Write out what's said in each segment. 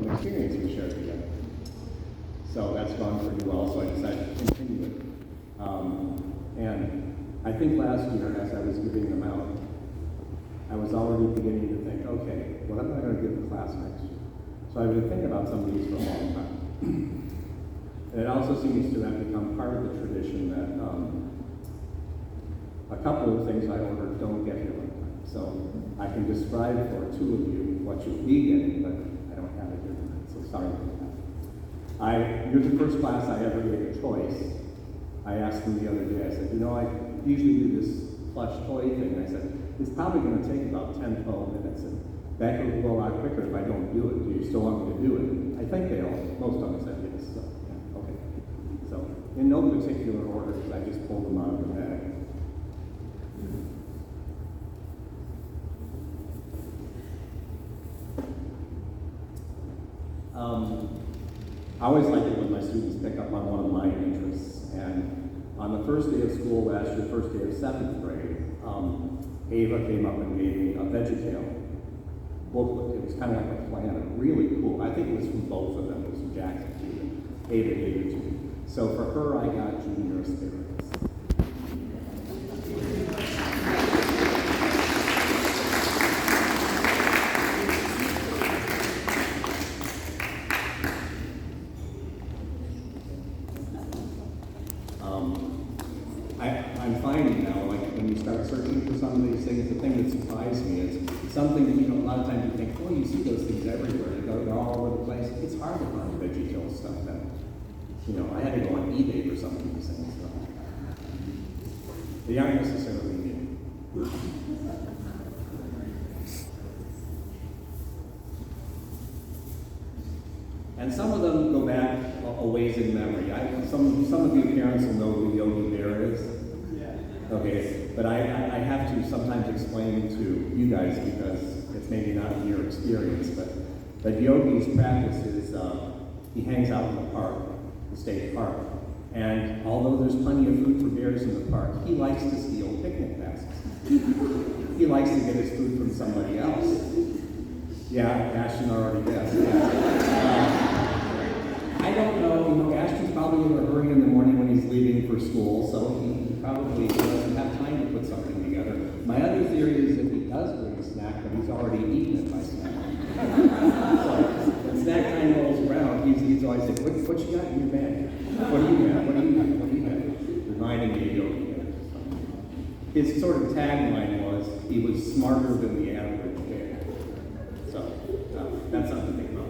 an experience we shared together. So that's gone pretty well, so I decided to continue it. And I think last year, as I was giving them out, I was already beginning to think, okay, what am I going to give the class next year? So I've been thinking about some of these for a long time. And it also seems to have become part of the tradition that a couple of things I ordered don't get here on time. So I can describe for two of you what you'll be getting, but I don't have it here tonight, so sorry about that. You're the first class I ever gave a choice. I asked them the other day, I said, you know, I usually do this plush toy thing. I said, it's probably going to take about 10, 12 minutes, and that will go a lot quicker if I don't do it. Do you still want me to do it? I think most of them said yes, so, yeah, okay. So, in no particular order, because I just pulled them out of the bag. I always like it when my students pick up on one of my interests, and on the first day of school last year, first day of 7th grade, Ava came up and gave me a VeggieTale booklet. It was kind of like a planner, really cool. I think it was from both of them. It was from Jackson too. Ava gave it to me. So for her, I got Junior Asparagus. I'm finding now, like when you start searching for some of these things, the thing that surprised me is something, you know, a lot of times you think, oh, you see those things everywhere. They're all over the place. It's hard to find VeggieTale stuff that, you know, I had to go on eBay for some of these things. So. They aren't necessarily new. And some of them go back a ways in memory. Some of you parents will know who Yogi Bear is. Okay, but I have to sometimes explain to you guys because it's maybe not your experience, but Yogi's practice is he hangs out in the park, the state park, and although there's plenty of food for bears in the park, he likes to steal picnic baskets. He likes to get his food from somebody else. Yeah, Ashton already guessed. Yeah. I don't know, you know, Ashton's probably in a hurry in the morning when he's leaving for school, so he probably doesn't have time to put something together. My other theory is that he does bring a snack, but he's already eaten it by snack. So when snack time rolls around, he's always like, what you got in your bag? What do you got? What do you got? What do you got? Reminding me of Yogi. His sort of tagline was, he was smarter than the average bear. So that's something to think about.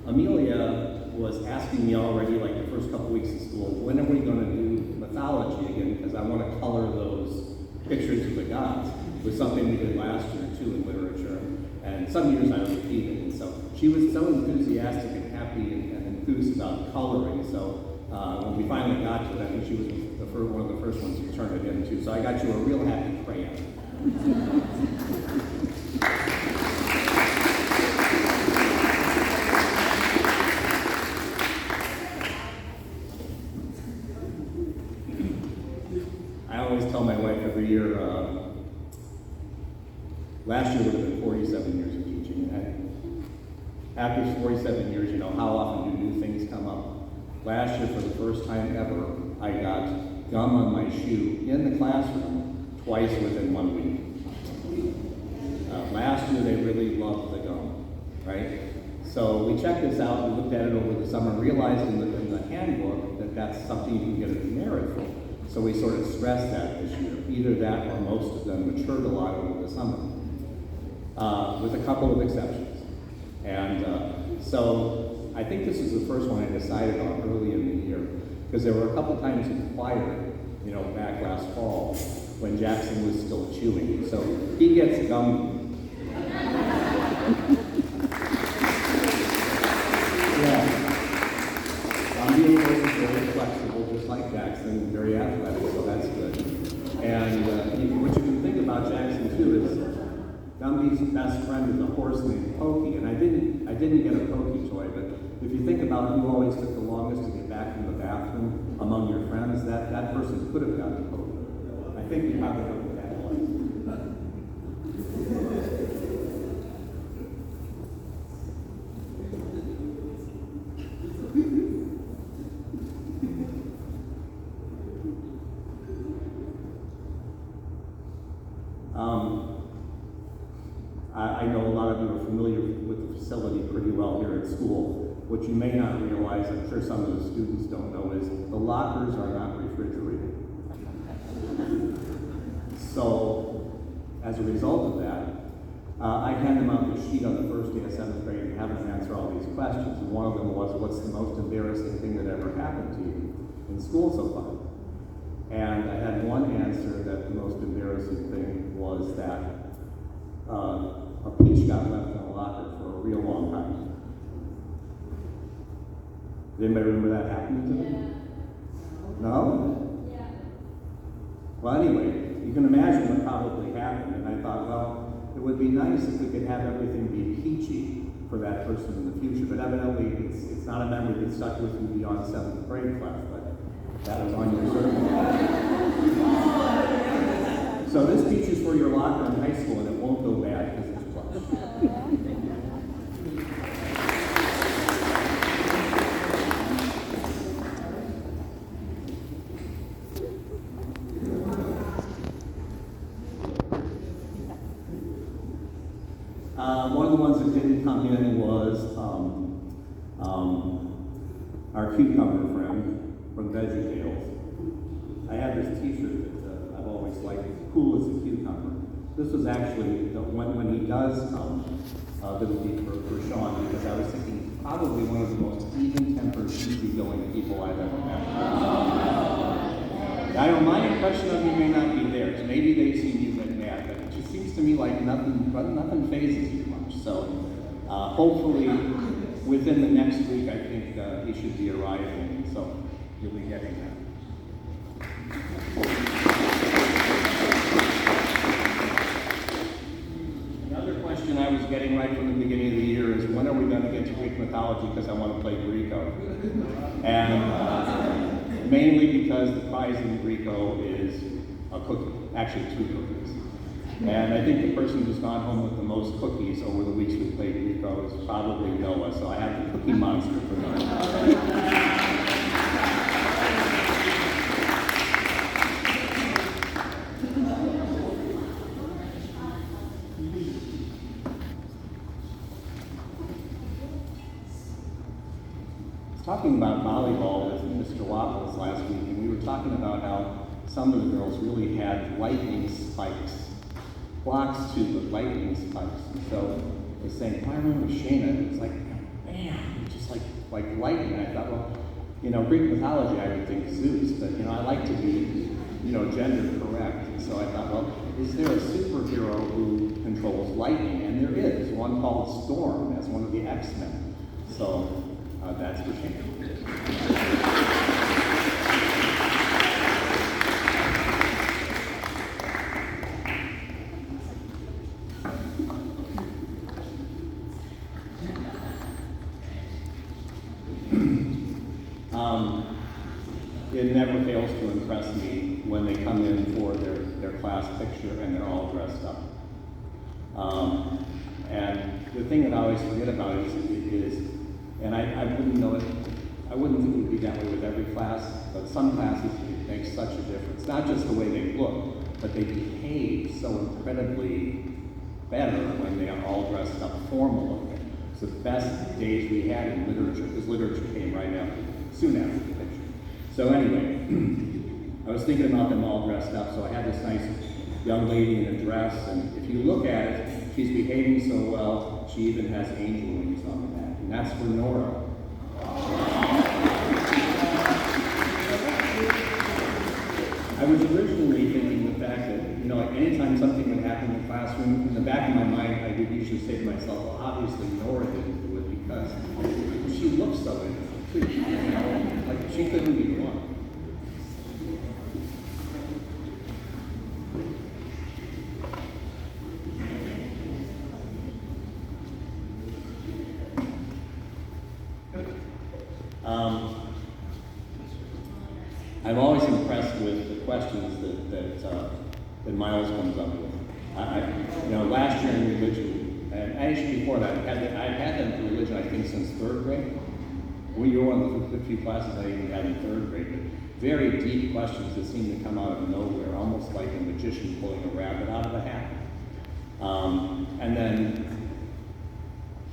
Amelia was asking me already, like the first couple weeks of school, when are we going to do mythology again? Because I want to color those pictures of the gods. It was something we did last year too in literature, and some years I repeated. And so she was so enthusiastic and happy and enthused about coloring. So when we finally got to that, she was one of the first ones who turned it into. So I got you a real happy crayon. I always tell my wife every year, last year would have been 47 years of teaching. And after 47 years, you know, how often do new things come up? Last year, for the first time ever, I got gum on my shoe in the classroom twice within 1 week. Last year, they really loved the gum, right? So we checked this out, we looked at it over the summer, realized in the handbook that that's something you can get a demerit for. So we sort of stressed that this year. Either that or most of them matured a lot over the summer, with a couple of exceptions. And so I think this is the first one I decided on early in the year, because there were a couple times in choir, you know, back last fall, when Jackson was still chewing. So he gets gum. Yeah. Being very flexible, just like Jackson, very athletic, so that's good. And what you can think about Jackson too is Gumby's best friend is a horse named Pokey, and I didn't get a Pokey toy, but if you think about who always took the longest to get back from the bathroom among your friends, that person could have gotten Pokey. I think we probably have that. I know a lot of you are familiar with the facility pretty well here at school. What you may not realize, I'm sure some of the students don't know, is the lockers are not refrigerated. So, as a result of that, I hand them out the sheet on the first day of 7th grade and have them answer all these questions. And one of them was, what's the most embarrassing thing that ever happened to you in school so far? And I had one answer that the most embarrassing thing was that a peach got left in a locker for a real long time. Does anybody remember that happening to them? No? Yeah. Well, anyway, you can imagine what probably happened. And I thought, well, it would be nice if we could have everything be peachy for that person in the future. But evidently, it's not a memory that stuck with you beyond 7th grade class. But that was on your survey. So this peach is for your locker in high school, and it won't go bad because it's plush. One of the ones that didn't come in was our cucumber friend from VeggieTales. I have this T-shirt that I've always liked. It's cool as a cucumber. This was actually when he does come, this would be for Sean, because I was thinking he's probably one of the most even-tempered, easygoing people I've ever met. I know my impression of you may not be theirs. Maybe they've seen you get mad, but it just seems to me like nothing phases you much. So hopefully within the next week, I think he should be arriving, and so you'll be getting that. Another question I was getting right from the beginning of the year is, when are we going to get to Greek mythology, because I want to play Greco. And mainly because the prize in Greco is a cookie, actually 2 cookies. And I think the person who's gone home with the most cookies over the weeks we played Greco is probably Noah, so I have the Cookie Monster for Noah. Talking about volleyball with Mr. Waffles last week, and we were talking about how some of the girls really had lightning spikes. Blocks too, but lightning spikes. And so I was saying, if I remember Shayna, it was like, bam, just like lightning. And I thought, well, Greek mythology, I would think Zeus, but I like to be, gender correct. And so I thought, well, is there a superhero who controls lightning? And there is, one called Storm, as one of the X-Men. So that's for Shayna. It never fails to impress me when they come in for their class picture and they're all dressed up. And the thing that I always forget about is and I wouldn't know it, I wouldn't think it would be that way with every class, but some classes it makes such a difference. Not just the way they look, but they behave so incredibly better when they are all dressed up formal. It's the best days we had in literature, because literature came soon after the picture. So anyway, I was thinking about them all dressed up, so I had this nice young lady in a dress, and if you look at it, she's behaving so well, she even has angel wings on the back, and that's for Nora. I was originally thinking the fact that, anytime something would happen in the classroom, in the back of my mind, I would usually say to myself, well, obviously Nora didn't do it because she looks so innocent too, like she couldn't be the one. I'm always impressed with the questions that Miles comes up with. Last year in religion, and actually before that, I've had them for religion, I think, since 3rd grade. Well, you were one of the few classes I even had in 3rd grade. very deep questions that seem to come out of nowhere, almost like a magician pulling a rabbit out of a hat. And then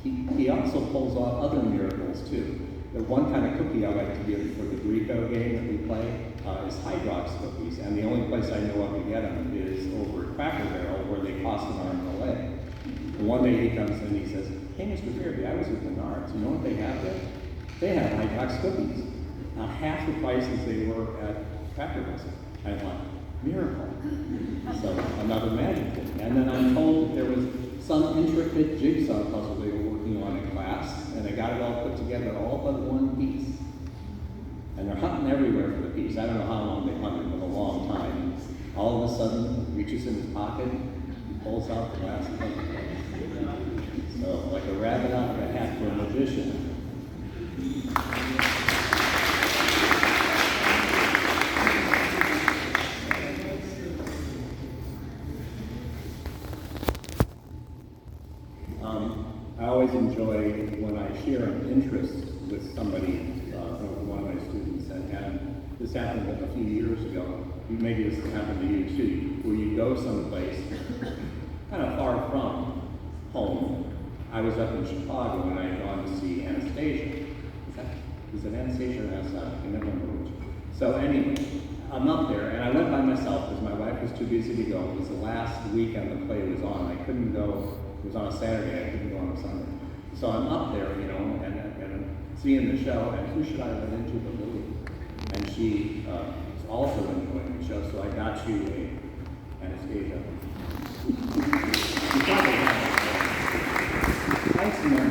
he also pulls off other miracles too. The one kind of cookie I like to give for the Greco game that we play is Hydrox cookies, and the only place I know of to get them is over at Cracker Barrel, where they cost an arm and a leg. And one day he comes in and he says, "Hey, Mr. Fairby, I was with Menards. You know what they have there? They have Hydrox cookies. Half the price as they were at Cracker Barrel." I thought, miracle. So another magic thing. And then I'm told that there was some intricate jigsaw puzzle they were working on in class, and they got it all put together, all but one piece. And they're hunting everywhere for the piece. I don't know how long they hunted, but a long time. All of a sudden, he reaches in his pocket, he pulls out the glass and puts it. So, like a rabbit out of a hat for a magician. I always enjoy when I share an interest with somebody, one of my students, and this happened a few years ago. Maybe this happened to you too, where you go someplace kind of far from home. I was up in Chicago and I had gone to see Anastasia. Is it Anastasia or Anastasia? I can never remember which. So anyway, I'm up there and I went by myself because my wife was too busy to go. It was the last weekend the play was on. I couldn't go. It was on a Saturday, I couldn't go on a Sunday. So I'm up there, you know, and seeing the show, and who should I run into but Lily? And she was also enjoying the show, so I got you a Anastasia. You probably have it. Thanks, man.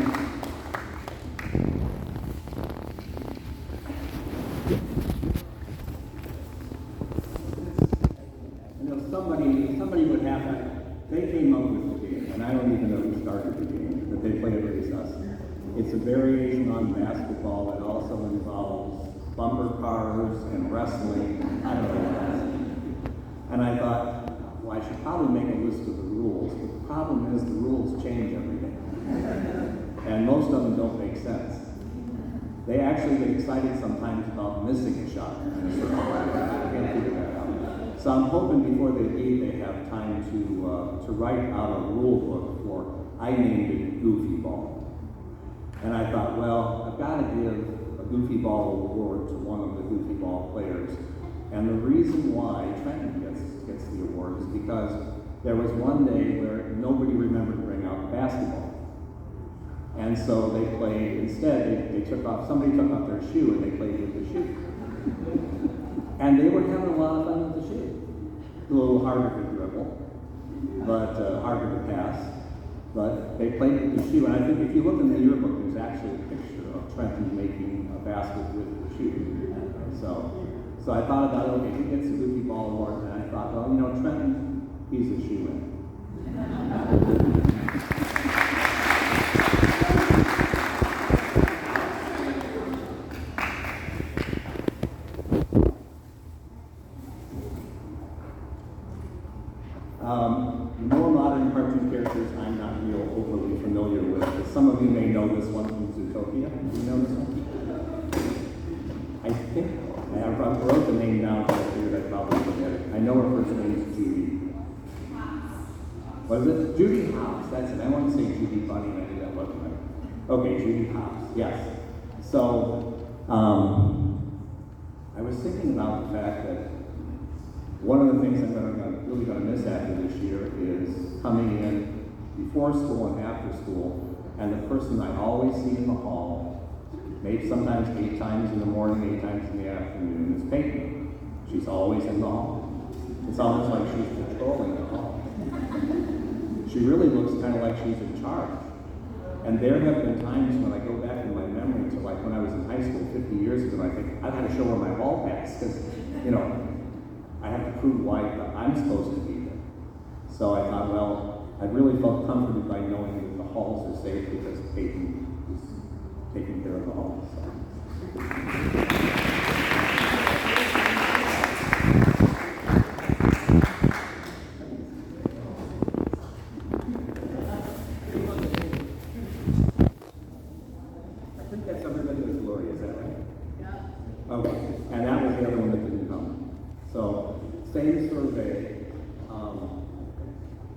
You know, somebody would have that. They came up with the game, and I don't even know who started the game, but they play it race us. It's a variation on basketball that also involves bumper cars and wrestling. I don't know what else. And I thought, well, I should probably make a list of the rules, but the problem is the rules change every day. And most of them don't make sense. They actually get excited sometimes about missing a shot. And it's sort of, I can't figure that out. So I'm hoping before they leave, they have time to write out a rule book for, I named it Goofy Ball. And I thought, well, I've got to give a Goofy Ball award to one of the Goofy Ball players. And the reason why Trenton gets the award is because there was one day where nobody remembered to bring out basketball. And so they played, instead, somebody took off their shoe and they played with the shoe. And they were having a lot of fun with the shoe. A little harder to dribble, but harder to pass. But they played with the shoe, and I think if you look in the yearbook, there's actually a picture of Trenton making a basket with the shoe. So I thought about, okay, who gets the Goofy Ball award? And I thought, well, you know, Trenton, he's a shoe-in. The more modern cartoon characters I'm not real overly familiar with, but some of you may know this one from Zootopia. Do you know this one? I think I wrote the name down, but I figured I'd probably forget it. I know her first name is Judy. What is it? Judy Hopps, that's it. I want to say Judy Bunny, and I knew that wasn't right. Okay, Judy Hopps, yes. So, I was thinking about the fact that one of the things I'm really going to miss after this year is coming in before school and after school, and the person I always see in the hall, maybe sometimes 8 times in the morning, 8 times in the afternoon, is Peyton. She's always in the hall. It's almost like she's patrolling the hall. She really looks kind of like she's in charge. And there have been times when I go back in my memory to like when I was in high school 50 years ago, and I think, I've got to show her my hall pass, because, you know, I have to prove why I'm supposed to be there. So I thought, well, I really felt comforted by knowing that the halls are safe because Peyton is taking care of the halls. So. I think that's everybody with Gloria, is that right? Yeah. Okay, and that was the other one that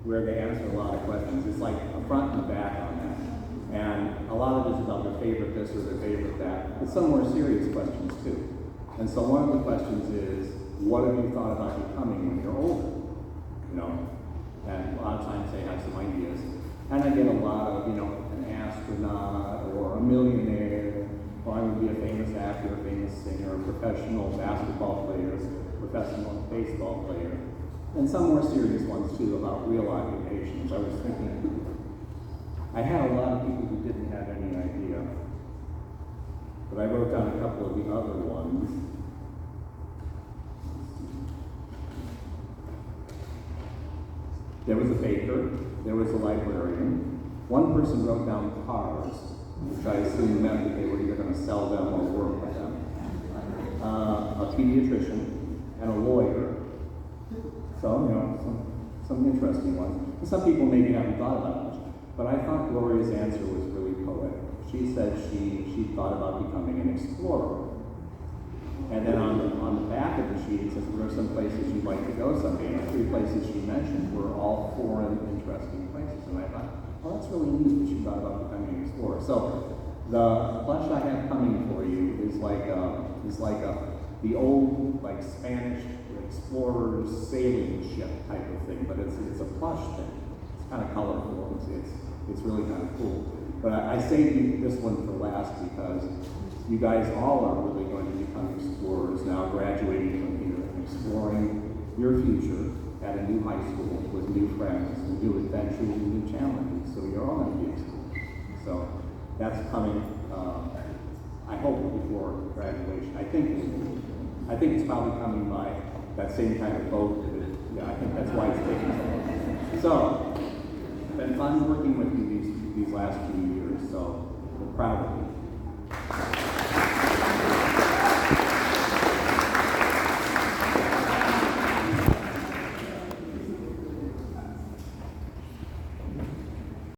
where they answer a lot of questions. It's like a front and a back on that. And a lot of it is about their favorite this or their favorite that, but some more serious questions too. And so one of the questions is, what have you thought about becoming when you're older? You know, and a lot of times they have some ideas. And I get a lot of, you know, an astronaut or a millionaire, or I'm going to be a famous actor, a famous singer, a professional basketball player, professional baseball player. And some more serious ones too about real occupations. I was thinking, I had a lot of people who didn't have any idea, but I wrote down a couple of the other ones. There was a baker, there was a librarian. One person wrote down cars, which I assume meant that they were either going to sell them or work with them. A pediatrician and a lawyer. So, you know, some interesting ones. And some people maybe haven't thought about it much. But I thought Gloria's answer was really poetic. She said she thought about becoming an explorer. And then on the back of the sheet, it says, what are some places you'd like to go someday? And the 3 places she mentioned were all foreign, interesting places. And I thought, well, that's really neat that she thought about becoming an explorer. So the plush I have coming for you is like the old, like, Spanish explorers sailing ship type of thing, but it's a plush thing. It's kind of colorful. It's really kind of cool. But I saved this one for last because you guys all are really going to become explorers now, graduating from here and exploring your future at a new high school with new friends, and new adventures and new challenges. So you're all going to be explorers. So that's coming, I hope, before graduation. I think it's probably coming by that same kind of boat. I think that's why it's taking so long. So, it's been fun working with you these last few years, so we're proud of you.